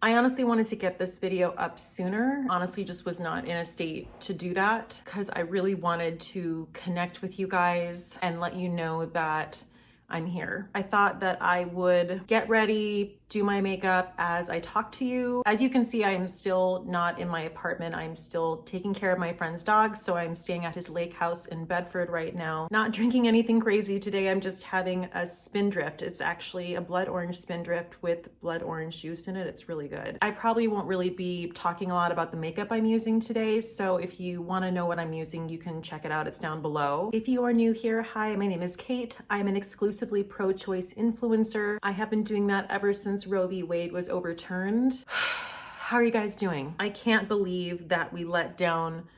I honestly wanted to get this video up sooner. Honestly, just was not in a state to do that because I really wanted to connect with you guys and let you know that I'm here. I thought that I would get ready, do my makeup as I talk to you. As you can see, I am still not in my apartment. I'm still taking care of my friend's dog, so I'm staying at his lake house in Bedford right now. Not drinking anything crazy today. I'm just having a spindrift. It's actually a blood orange spindrift with blood orange juice in it. It's really good. I probably won't really be talking a lot about the makeup I'm using today, so if you want to know what I'm using, you can check it out. It's down below. If you are new here, hi, my name is Kate. I'm an exclusively pro-choice influencer. I have been doing that ever since Roe v. Wade was overturned. How are you guys doing? I can't believe that we let down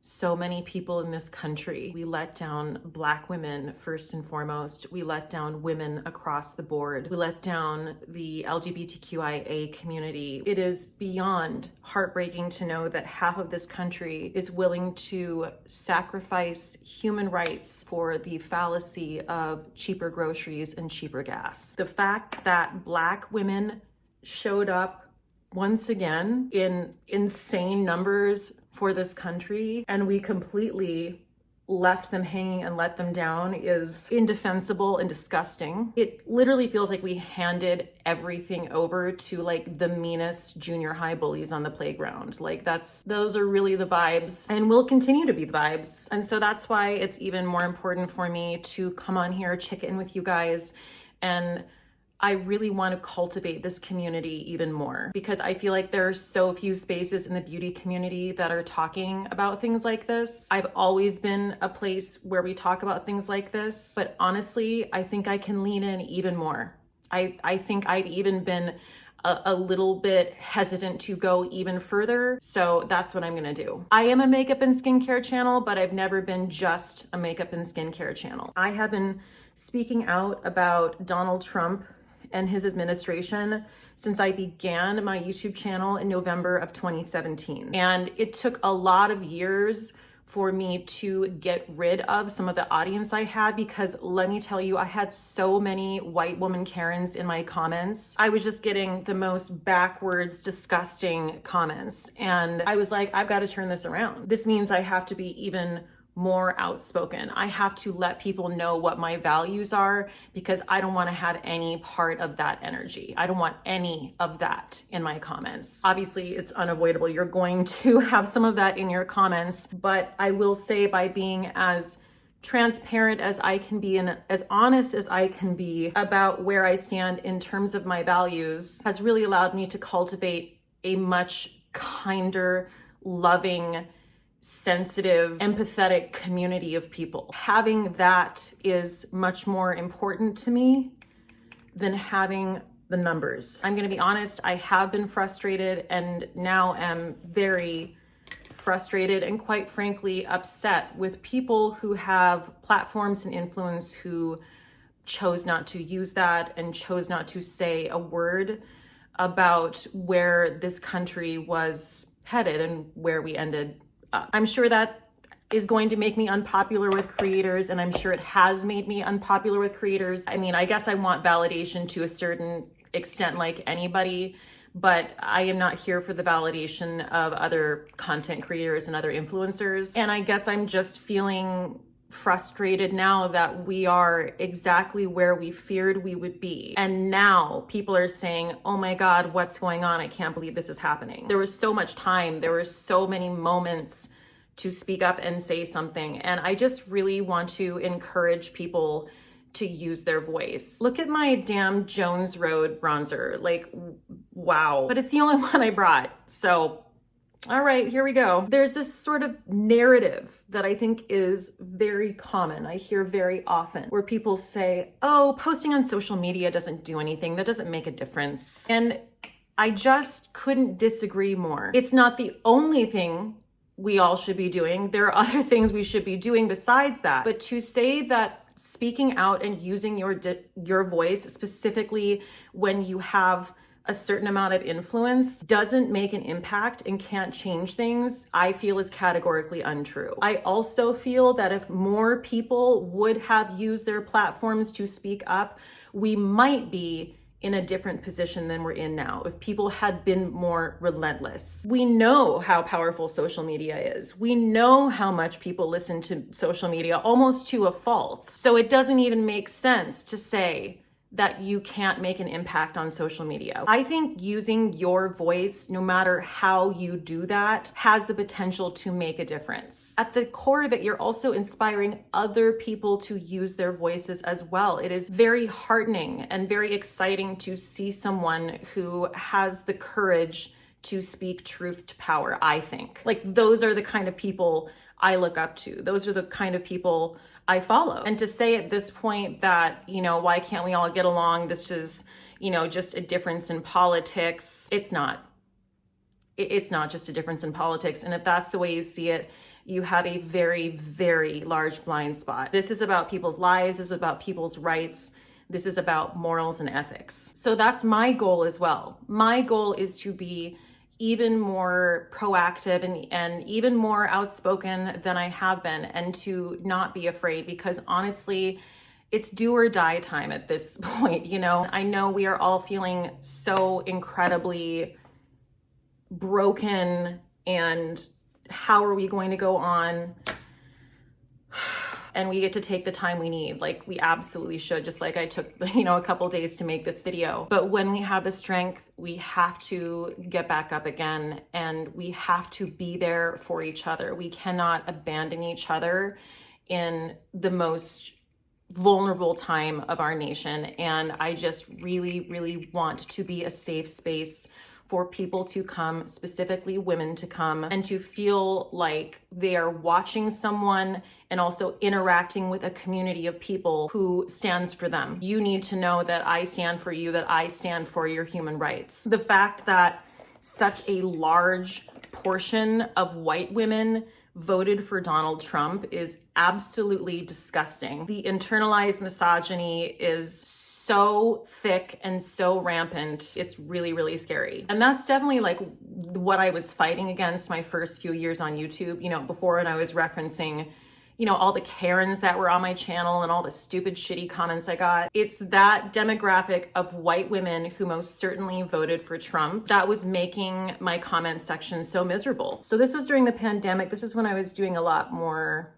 so many people in this country. We let down Black women first and foremost. We let down women across the board. We let down the LGBTQIA community. It is beyond heartbreaking to know that half of this country is willing to sacrifice human rights for the fallacy of cheaper groceries and cheaper gas. The fact that Black women showed up once again in insane numbers for this country and we completely left them hanging and let them down is indefensible and disgusting. It literally feels like we handed everything over to like the meanest junior high bullies on the playground. Like those are really the vibes and will continue to be the vibes. And so that's why it's even more important for me to come on here, check in with you guys, and I really want to cultivate this community even more because I feel like there are so few spaces in the beauty community that are talking about things like this. I've always been a place where we talk about things like this, but honestly, I think I can lean in even more. I think I've even been a little bit hesitant to go even further. So that's what I'm gonna do. I am a makeup and skincare channel, but I've never been just a makeup and skincare channel. I have been speaking out about Donald Trump and his administration since I began my YouTube channel in November of 2017. And it took a lot of years for me to get rid of some of the audience I had because let me tell you, I had so many white woman Karens in my comments. I was just getting the most backwards, disgusting comments. And I was like, I've got to turn this around. This means I have to be even more outspoken. I have to let people know what my values are because I don't want to have any part of that energy. I don't want any of that in my comments. Obviously, it's unavoidable. You're going to have some of that in your comments, but I will say by being as transparent as I can be and as honest as I can be about where I stand in terms of my values has really allowed me to cultivate a much kinder, loving, sensitive, empathetic community of people. Having that is much more important to me than having the numbers. I'm gonna be honest, I have been frustrated and now am very frustrated and quite frankly upset with people who have platforms and influence who chose not to use that and chose not to say a word about where this country was headed and where we ended up. I'm sure that is going to make me unpopular with creators, and I'm sure it has made me unpopular with creators. I mean, I guess I want validation to a certain extent like anybody, but I am not here for the validation of other content creators and other influencers. And I guess I'm just feeling frustrated now that we are exactly where we feared we would be. And now people are saying, oh my God, what's going on? I can't believe this is happening. There was so much time. There were so many moments to speak up and say something. And I just really want to encourage people to use their voice. Look at my damn Jones Road bronzer. Like, wow. But it's the only one I brought. So all right, here we go. There's this sort of narrative that I think is very common. I hear very often where people say, oh, posting on social media doesn't do anything. That doesn't make a difference. And I just couldn't disagree more. It's not the only thing we all should be doing. There are other things we should be doing besides that. But to say that speaking out and using your voice, specifically when you have a certain amount of influence, doesn't make an impact and can't change things, I feel is categorically untrue. I also feel that if more people would have used their platforms to speak up, we might be in a different position than we're in now, if people had been more relentless. We know how powerful social media is. We know how much people listen to social media, almost to a fault. So it doesn't even make sense to say that you can't make an impact on social media. I think using your voice, no matter how you do that, has the potential to make a difference. At the core of it, you're also inspiring other people to use their voices as well. It is very heartening and very exciting to see someone who has the courage to speak truth to power, I think. Like, those are the kind of people I look up to. Those are the kind of people I follow. And to say at this point that, why can't we all get along? This is, just a difference in politics. It's not. It's not just a difference in politics. And if that's the way you see it, you have a very, very large blind spot. This is about people's lives. This is about people's rights. This is about morals and ethics. So that's my goal as well. My goal is to be even more proactive and even more outspoken than I have been, and to not be afraid, because honestly, it's do or die time at this point. I know we are all feeling so incredibly broken, and how are we going to go on? And we get to take the time we need. Like, we absolutely should, just like I took, a couple days to make this video. But when we have the strength, we have to get back up again, and we have to be there for each other. We cannot abandon each other in the most vulnerable time of our nation. And I just really, really want to be a safe space for people to come, specifically women to come, and to feel like they are watching someone and also interacting with a community of people who stands for them. You need to know that I stand for you, that I stand for your human rights. The fact that such a large portion of white women voted for Donald Trump is absolutely disgusting. The internalized misogyny is so thick and so rampant. It's really, really scary. And that's definitely like what I was fighting against my first few years on YouTube, before, when I was referencing all the Karens that were on my channel and all the stupid, shitty comments I got. It's that demographic of white women who most certainly voted for Trump that was making my comment section so miserable. So this was during the pandemic. This is when I was doing a lot more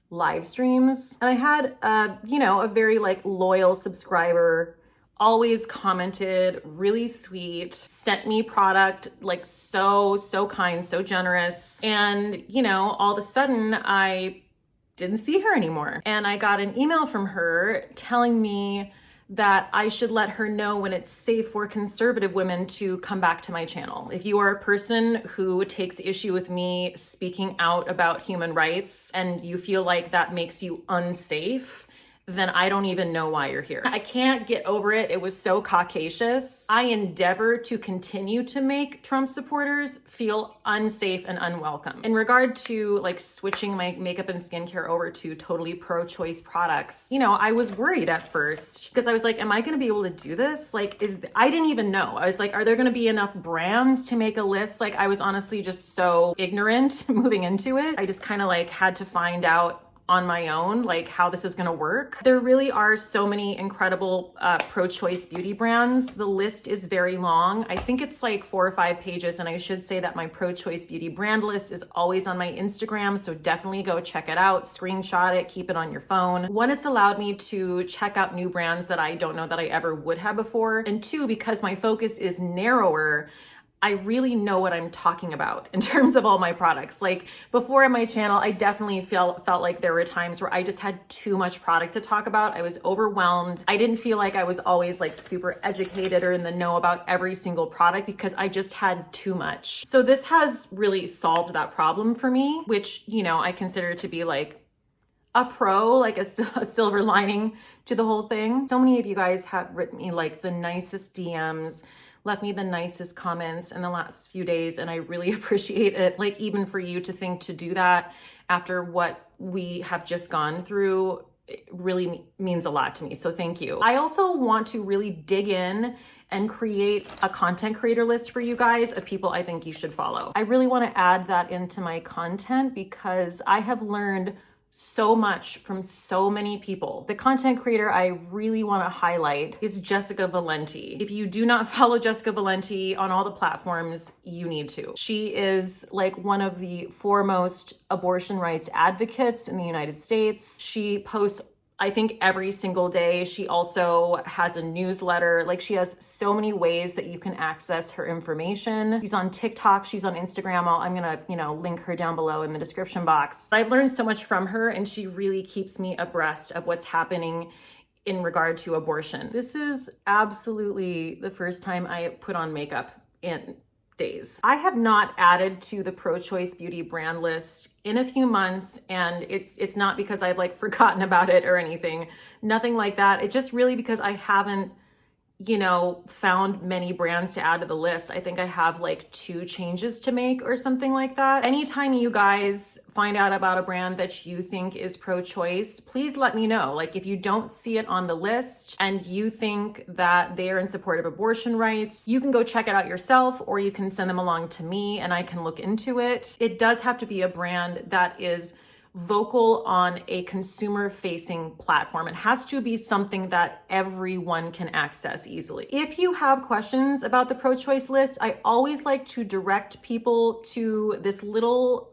live streams. And I had, a very loyal subscriber, always commented, really sweet, sent me product, so kind, so generous. And, all of a sudden I didn't see her anymore. And I got an email from her telling me that I should let her know when it's safe for conservative women to come back to my channel. If you are a person who takes issue with me speaking out about human rights and you feel like that makes you unsafe, then I don't even know why you're here. I can't get over it. It was so caucasus. I endeavor to continue to make Trump supporters feel unsafe and unwelcome. In regard to switching my makeup and skincare over to totally pro-choice products, I was worried at first because I was like, am I gonna be able to do this? I didn't even know. I was like, are there gonna be enough brands to make a list? I was honestly just so ignorant moving into it. I just kind of had to find out on my own, how this is gonna work. There really are so many incredible pro-choice beauty brands. The list is very long. I think it's 4 or 5 pages, and I should say that my pro-choice beauty brand list is always on my Instagram, so definitely go check it out, screenshot it, keep it on your phone. One, it's allowed me to check out new brands that I don't know that I ever would have before, and two, because my focus is narrower, I really know what I'm talking about in terms of all my products. Before on my channel, I definitely felt like there were times where I just had too much product to talk about. I was overwhelmed. I didn't feel like I was always super educated or in the know about every single product because I just had too much. So this has really solved that problem for me, which, I consider to be a pro, a silver lining to the whole thing. So many of you guys have written me the nicest DMs, left me the nicest comments in the last few days, and I really appreciate it. Even for you to think to do that after what we have just gone through, it really means a lot to me. So thank you. I also want to really dig in and create a content creator list for you guys of people I think you should follow. I really want to add that into my content because I have learned so much from so many people. The content creator I really want to highlight is Jessica Valenti. If you do not follow Jessica Valenti on all the platforms, you need to. She is like one of the foremost abortion rights advocates in the United States. She posts, I think, every single day. She also has a newsletter. Like, she has so many ways that you can access her information. She's on TikTok, she's on Instagram. I'm gonna, link her down below in the description box. I've learned so much from her, and she really keeps me abreast of what's happening in regard to abortion. This is absolutely the first time I put on makeup in days. I have not added to the pro-choice beauty brand list in a few months, and it's not because I've like forgotten about it or anything. Nothing like that. It's just really because I haven't, found many brands to add to the list. I think I have like 2 changes to make or something like that. Anytime you guys find out about a brand that you think is pro-choice, please let me know. Like, if you don't see it on the list and you think that they're in support of abortion rights, you can go check it out yourself, or you can send them along to me and I can look into it. It does have to be a brand that is vocal on a consumer-facing platform. It has to be something that everyone can access easily. If you have questions about the pro-choice list, I always like to direct people to this little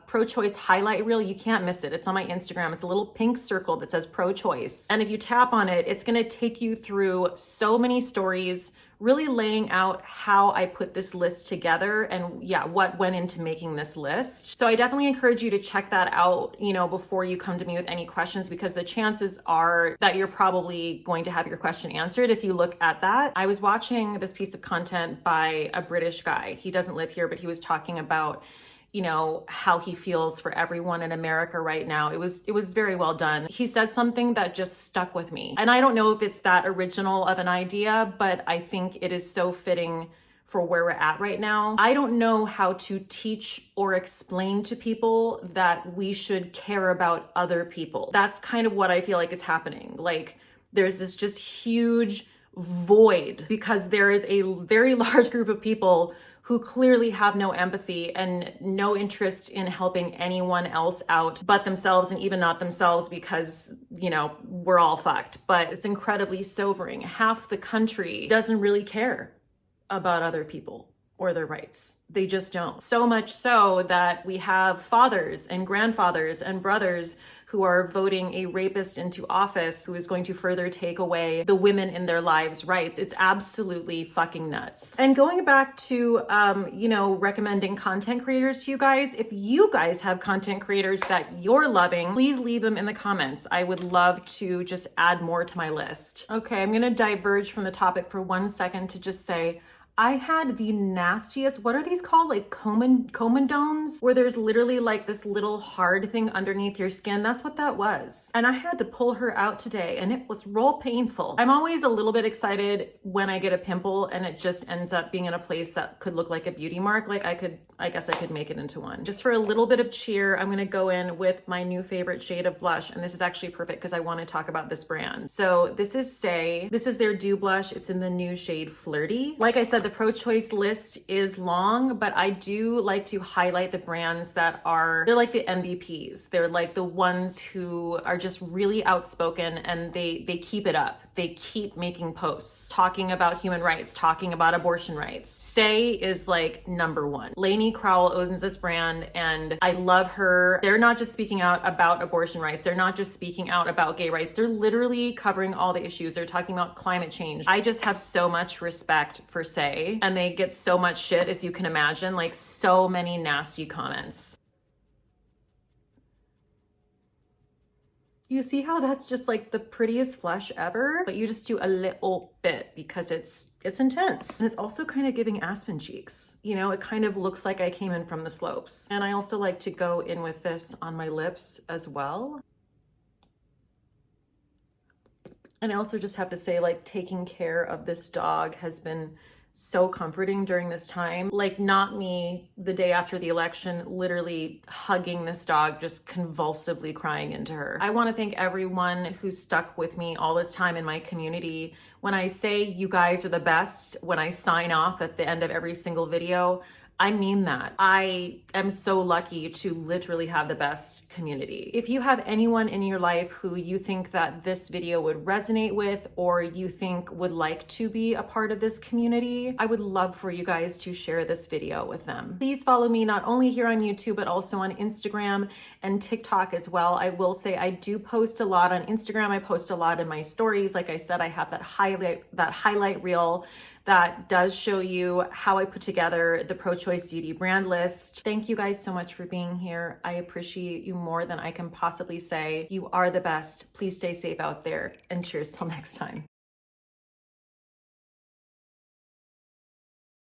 pro-choice highlight reel. You can't miss it. It's on my Instagram. It's a little pink circle that says pro-choice. And if you tap on it, it's going to take you through so many stories, really laying out how I put this list together and what went into making this list. So I definitely encourage you to check that out, before you come to me with any questions, because the chances are that you're probably going to have your question answered if you look at that. I was watching this piece of content by a British guy. He doesn't live here, but he was talking about how he feels for everyone in America right now. It was very well done. He said something that just stuck with me. And I don't know if it's that original of an idea, but I think it is so fitting for where we're at right now. I don't know how to teach or explain to people that we should care about other people. That's kind of what I feel like is happening. Like, there's this just huge void because there is a very large group of people who clearly have no empathy and no interest in helping anyone else out but themselves, and even not themselves, because, we're all fucked. But it's incredibly sobering. Half the country doesn't really care about other people or their rights. They just don't. So much so that we have fathers and grandfathers and brothers who are voting a rapist into office who is going to further take away the women in their lives' rights. It's absolutely fucking nuts. And going back to, recommending content creators to you guys, if you guys have content creators that you're loving, please leave them in the comments. I would love to just add more to my list. Okay, I'm gonna diverge from the topic for 1 second to just say, I had the nastiest, what are these called? Like comedones, where there's literally like this little hard thing underneath your skin. That's what that was. And I had to pull her out today, and it was real painful. I'm always a little bit excited when I get a pimple and it just ends up being in a place that could look like a beauty mark. Like, I guess I could make it into one. Just for a little bit of cheer, I'm gonna go in with my new favorite shade of blush. And this is actually perfect because I want to talk about this brand. So this is Say. This is their Dew Blush. It's in the new shade Flirty. Like I said, the pro-choice list is long, but I do like to highlight the brands that they're like the MVPs. They're like the ones who are just really outspoken, and they keep it up. They keep making posts, talking about human rights, talking about abortion rights. Say is like number 1. Lainey Crowell owns this brand, and I love her. They're not just speaking out about abortion rights. They're not just speaking out about gay rights. They're literally covering all the issues. They're talking about climate change. I just have so much respect for Say, and they get so much shit, as you can imagine, like so many nasty comments. You see how that's just like the prettiest flush ever, but you just do a little bit because it's intense. And it's also kind of giving aspen cheeks. It kind of looks like I came in from the slopes. And I also like to go in with this on my lips as well. And I also just have to say, like, taking care of this dog has been so comforting during this time. Like, not me the day after the election, literally hugging this dog, just convulsively crying into her. I want to thank everyone who stuck with me all this time in my community. When I say you guys are the best, when I sign off at the end of every single video, I mean that. I am so lucky to literally have the best community. If you have anyone in your life who you think that this video would resonate with, or you think would like to be a part of this community, I would love for you guys to share this video with them. Please follow me not only here on YouTube, but also on Instagram and TikTok as well. I will say I do post a lot on Instagram. I post a lot in my stories. Like I said, I have that highlight reel that does show you how I put together the pro-choice beauty brand list. Thank you guys so much for being here. I appreciate you more than I can possibly say. You are the best. Please stay safe out there, and cheers till next time.